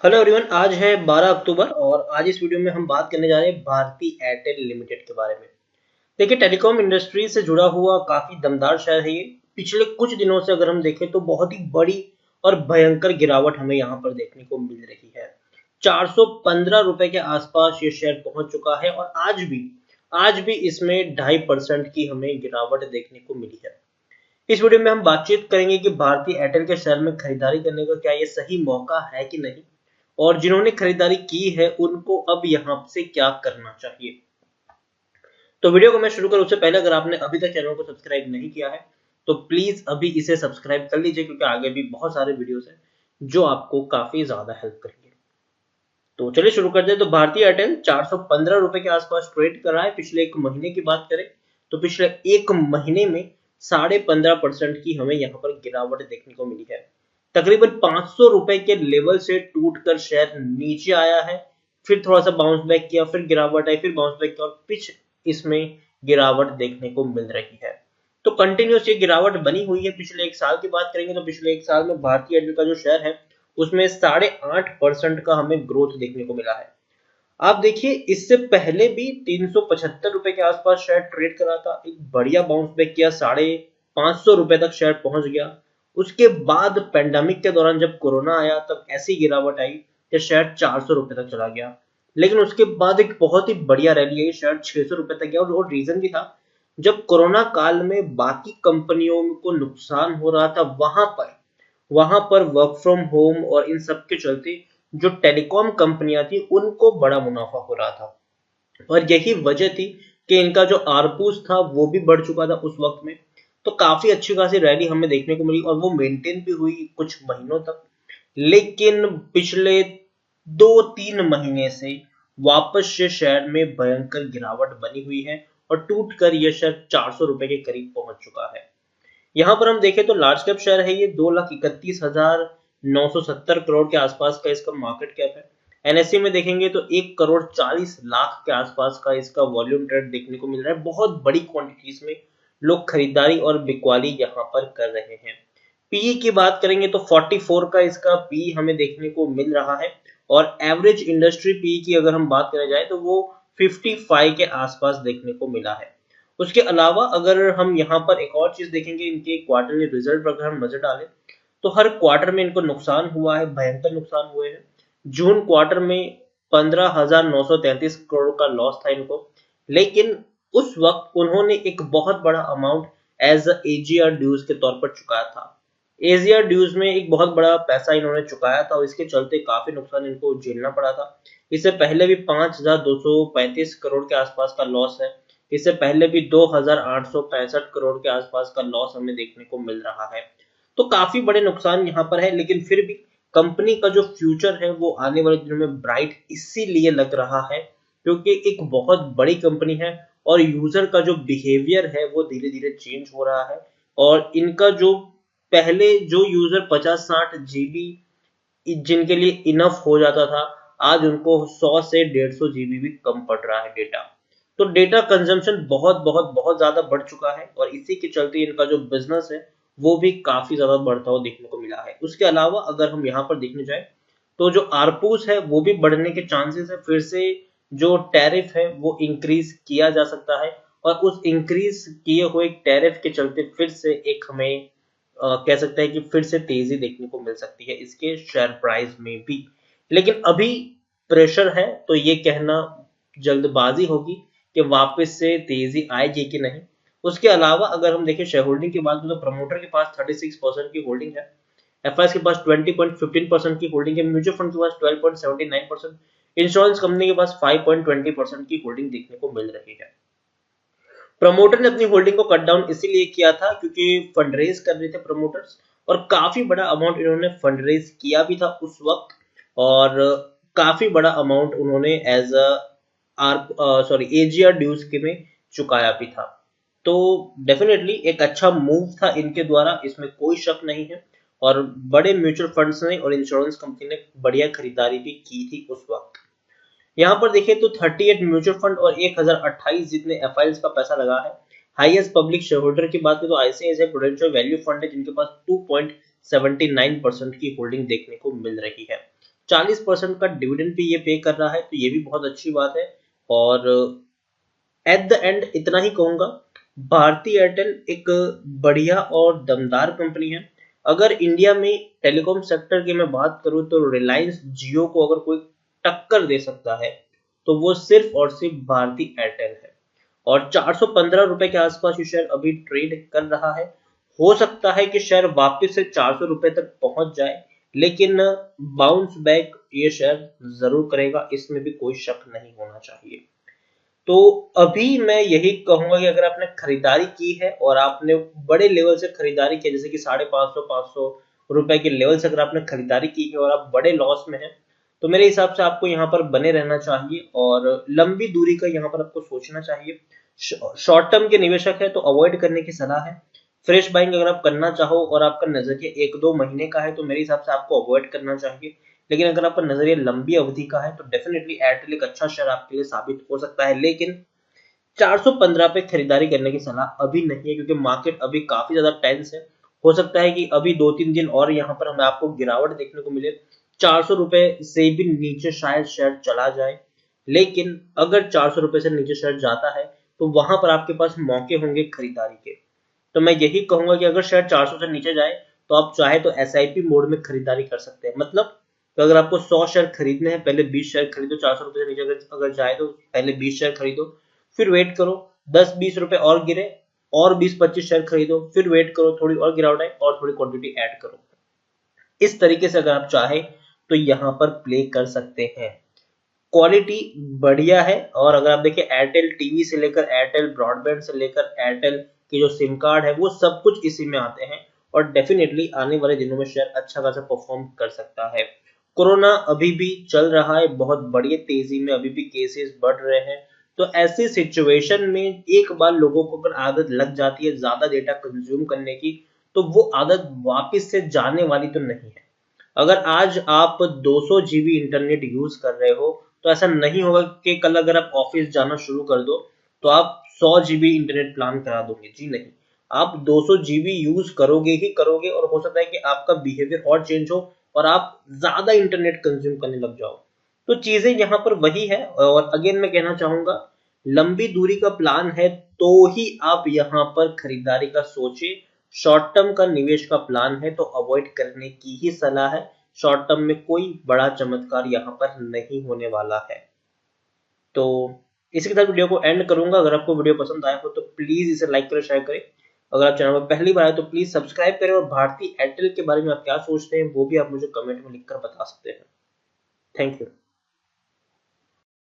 Hello everyone, आज है 12 अक्टूबर और आज इस वीडियो में हम बात करने जा रहे हैं भारती एयरटेल लिमिटेड के बारे में। देखिए, टेलीकॉम इंडस्ट्री से जुड़ा हुआ काफी दमदार शेयर है ये। पिछले कुछ दिनों से अगर हम देखें तो बहुत ही बड़ी और भयंकर गिरावट हमें यहाँ पर देखने को मिल रही है। 415 रुपए के आसपास ये शेयर पहुंच चुका है और आज भी इसमें 2.5% की हमें गिरावट देखने को मिली है। इस वीडियो में हम बातचीत करेंगे कि भारतीय एयरटेल के शेयर में खरीदारी करने का क्या ये सही मौका है कि नहीं, और जिन्होंने खरीदारी की है उनको अब यहाँ से क्या करना चाहिए। तो वीडियो को मैं शुरू करूं उससे पहले अगर आपने अभी तक चैनल को सब्सक्राइब नहीं किया है तो प्लीज अभी इसे सब्सक्राइब कर लीजिए, क्योंकि आगे भी बहुत सारे वीडियोस हैं जो आपको काफी ज्यादा हेल्प करेंगे। तो चलिए शुरू करते हैं। तो भारतीय एयरटेल 415 रुपए के आसपास ट्रेड कर रहा है। पिछले एक महीने की बात करें तो पिछले एक महीने में 15.5% की हमें यहाँ पर गिरावट देखने को मिली है। तकरीबन 500 रुपए के लेवल से टूटकर शेयर नीचे आया है, फिर थोड़ा सा बाउंस बैक किया, फिर गिरावट आई, फिर बाउंस बैक किया और पिच इसमें गिरावट देखने को मिल रही है। तो कंटिन्यूस ये गिरावट बनी हुई है। पिछले एक साल की बात करेंगे तो पिछले एक साल में भारतीय एयरटेल का जो शेयर है उसमें 8.5% का हमें ग्रोथ देखने को मिला है। आप देखिए, इससे पहले भी 375 रुपए के आसपास शेयर ट्रेड करा था, एक बढ़िया बाउंस बैक किया, 550 रुपए तक शेयर पहुंच गया। उसके बाद पेंडेमिक के दौरान जब कोरोना आया तब ऐसी गिरावट आई कि शेयर 400 रुपए तक चला गया। लेकिन उसके बाद एक बहुत ही बढ़िया रैली आई, शेयर 600 रुपए तक गया। और रीजन भी था, जब कोरोना काल में बाकी कंपनियों को नुकसान हो रहा था, वहां पर वर्क फ्रॉम होम और इन सब के चलते जो टेलीकॉम कंपनियां थी उनको बड़ा मुनाफा हो रहा था। और यही वजह थी कि इनका जो आरपूस था वो भी बढ़ चुका था उस वक्त में। तो काफी अच्छी खासी रैली हमें देखने को मिली और वो मेंटेन भी हुई कुछ महीनों तक। लेकिन पिछले 2-3 महीने से वापस से शेयर में भयंकर गिरावट बनी हुई है और टूटकर यह शेयर 400 रुपए के करीब पहुंच चुका है। यहाँ पर हम देखें तो लार्ज कैप शेयर है ये, 2,31,970 करोड़ के आसपास का इसका मार्केट कैप है। एनएससी में देखेंगे तो 1,40,00,000 के आसपास का इसका वॉल्यूम ट्रेड देखने को मिल रहा है। बहुत बड़ी क्वांटिटीज में लोग खरीदारी और बिकवाली यहाँ पर कर रहे हैं। पीई की बात करेंगे तो 44 का इसका पीई हमें देखने को मिल रहा है और एवरेज इंडस्ट्री पीई की अगर हम बात करें जाए तो वो 55 के आसपास देखने को मिला है। उसके अलावा अगर हम यहाँ पर एक और चीज देखेंगे, इनके क्वार्टरली रिजल्ट पर अगर हम नजर डालें तो हर क्वार्टर में इनको नुकसान हुआ है, भयंकर नुकसान हुए हैं। जून क्वार्टर में 15,933 करोड़ का लॉस था इनको। लेकिन उस वक्त उन्होंने एक बहुत बड़ा अमाउंट एज एजीआर ड्यूज के तौर पर चुकाया था। एजीआर ड्यूज में एक बहुत बड़ा पैसा इन्होंने चुकाया था और इसके चलते काफी नुकसान इनको झेलना पड़ा था। इससे पहले भी 5,235 करोड़ के आसपास का लॉस है। इससे पहले भी 2,865 करोड़ के आसपास का लॉस हमें देखने को मिल रहा है। तो काफी बड़े नुकसान यहाँ पर है, लेकिन फिर भी कंपनी का जो फ्यूचर है वो आने वाले दिनों में ब्राइट इसीलिए लग रहा है क्योंकि एक बहुत बड़ी कंपनी है और यूजर का जो बिहेवियर है वो धीरे धीरे चेंज हो रहा है। और इनका जो पहले जो यूजर 50-60 जीबी जिनके लिए इनफ हो जाता था, आज उनको 100 से 150 जीबी भी कम पड़ रहा है डेटा। तो डेटा कंजम्पशन बहुत बहुत बहुत ज्यादा बढ़ चुका है और इसी के चलते इनका जो बिजनेस है वो भी काफी ज्यादा बढ़ता हुआ देखने को मिला है। उसके अलावा अगर हम यहाँ पर देखने जाए तो जो आरपूस है वो भी बढ़ने के चांसेस है। फिर से जो टैरिफ है वो इंक्रीज किया जा सकता है और उस इंक्रीज किए हुए टैरिफ के चलते फिर से एक हमें कह सकते हैं कि फिर से तेजी देखने को मिल सकती है इसके शेयर प्राइस में भी। लेकिन अभी प्रेशर है तो ये कहना जल्दबाजी होगी कि वापस से तेजी आएगी कि नहीं। उसके अलावा अगर हम देखें शेयर होल्डिंग की बात करें तो प्रमोटर के पास 36% की होल्डिंग है, एफआईएस के पास 20.15% की होल्डिंग है, म्यूचुअल फंड के पास 12.79%, इंश्योरेंस कंपनी के पास 5.20% की होल्डिंग देखने को मिल रही है। प्रमोटर ने अपनी होल्डिंग को कट डाउन इसीलिए किया था क्योंकि फंड रेज कर रहे थे प्रमोटर्स और काफी बड़ा अमाउंट इन्होंने फंड रेज किया भी था उस वक्त। और काफी बड़ा अमाउंट उन्होंने एज एजीआर ड्यूज के में चुकाया भी था। तो डेफिनेटली एक अच्छा मूव था इनके द्वारा, इसमें कोई शक नहीं है। और बड़े म्यूचुअल फंड्स ने और इंश्योरेंस कंपनी ने बढ़िया खरीदारी भी की थी उस वक्त। यहाँ पर देखिए तो 38 म्यूचुअल फंड और 1028 जितने एफआईएस का पैसा लगा है। हाईएस्ट पब्लिक शेयर होल्डर की बात करें तो आईसीआईसीआई प्रूडेंशियल वैल्यू फंड है जिनके पास 2.79% की होल्डिंग देखने को मिल रही है। 40% का डिविडेंड भी ये पे कर रहा है, तो ये भी बहुत अच्छी बात है। और एट द एंड इतना ही कहूंगा, भारती एयरटेल एक बढ़िया और दमदार कंपनी है। अगर इंडिया में टेलीकॉम सेक्टर की मैं बात करूं तो रिलायंस जियो को अगर कोई टक्कर दे सकता है तो वो सिर्फ और सिर्फ भारती एयरटेल है। और 415 रुपए के आसपास ये शेयर अभी ट्रेड कर रहा है। हो सकता है कि शेयर वापस से 400 रुपए तक पहुंच जाए, लेकिन बाउंस बैक ये शेयर जरूर करेगा, इसमें भी कोई शक नहीं होना चाहिए। तो अभी मैं यही कहूंगा कि अगर आपने खरीदारी की है और आपने बड़े लेवल से खरीदारी की, जैसे कि 550 रुपए के लेवल से अगर आपने खरीदारी की है और आप बड़े लॉस में हैं, तो मेरे हिसाब से आपको यहाँ पर बने रहना चाहिए और लंबी दूरी का यहाँ पर आपको सोचना चाहिए। शॉर्ट टर्म के निवेशक है तो अवॉइड करने की सलाह है। फ्रेश बाइंग अगर आप करना चाहो और आपका नजरिया 1-2 महीने का है तो मेरे हिसाब से आपको अवॉइड करना चाहिए। लेकिन अगर आपका नजरिया लंबी अवधि का है तो डेफिनेटली एयरटेल एक अच्छा शेयर आपके लिए साबित हो सकता है। लेकिन 415 पे खरीदारी करने की सलाह अभी नहीं है, क्योंकि मार्केट अभी काफी ज्यादा टेंस है। हो सकता है कि अभी 2-3 दिन और यहाँ पर हमें आपको गिरावट देखने को मिले, 400 रुपए से भी नीचे शायद शेयर चला जाए। लेकिन अगर 400 रुपए से नीचे शेयर जाता है तो वहां पर आपके पास मौके होंगे खरीदारी के। तो मैं यही कहूंगा कि अगर शेयर 400 से नीचे जाए तो आप चाहे तो एसआईपी मोड में खरीदारी कर सकते हैं। मतलब तो अगर आपको 100 शेयर खरीदने हैं, पहले 20 शेयर खरीदो। 400 रुपए से नीचे अगर जाए तो पहले 20 शेयर खरीदो, फिर वेट करो 10-20 रुपए और गिरे और 20-25 शेयर खरीदो, फिर वेट करो थोड़ी और गिरावट आए और थोड़ी क्वांटिटी ऐड करो। इस तरीके से अगर आप चाहे तो यहाँ पर प्ले कर सकते हैं। क्वालिटी बढ़िया है। और अगर आप देखिए एयरटेल टीवी से लेकर एयरटेल ब्रॉडबैंड से लेकर एयरटेल की जो सिम कार्ड है वो सब कुछ इसी में आते हैं। और डेफिनेटली आने वाले दिनों में शेयर अच्छा खासा परफॉर्म कर सकता है। कोरोना अभी भी चल रहा है बहुत बड़ी तेजी में, अभी भी केसेस बढ़ रहे हैं। तो ऐसी सिचुएशन में एक बार लोगों को अगर आदत लग जाती है ज्यादा डेटा कंज्यूम करने की, तो वो आदत वापस से जाने वाली तो नहीं है। अगर आज आप 200 जीबी इंटरनेट यूज कर रहे हो तो ऐसा नहीं होगा कि कल अगर आप ऑफिस जाना शुरू कर दो तो आप 100 जीबी इंटरनेट प्लान करा दोगे। जी नहीं, आप 200 जीबी यूज करोगे ही करोगे और हो सकता है कि आपका बिहेवियर और चेंज हो और आप ज्यादा इंटरनेट कंज्यूम करने लग जाओ। तो चीजें यहाँ पर वही है। और अगेन मैं कहना चाहूंगा, लंबी दूरी का प्लान है तो ही आप यहाँ पर खरीदारी का सोचे। शॉर्ट टर्म का निवेश का प्लान है तो अवॉइड करने की ही सलाह है। शॉर्ट टर्म में कोई बड़ा चमत्कार यहाँ पर नहीं होने वाला है। तो इसी के साथ वीडियो को एंड करूंगा। अगर आपको वीडियो पसंद आया हो तो प्लीज इसे लाइक करें, शेयर करें। अगर आप चैनल पर पहली बार आए तो प्लीज सब्सक्राइब करें और भारती एयरटेल के बारे में आप क्या सोचते हैं वो भी आप मुझे कमेंट में लिखकर बता सकते हैं। Thank you.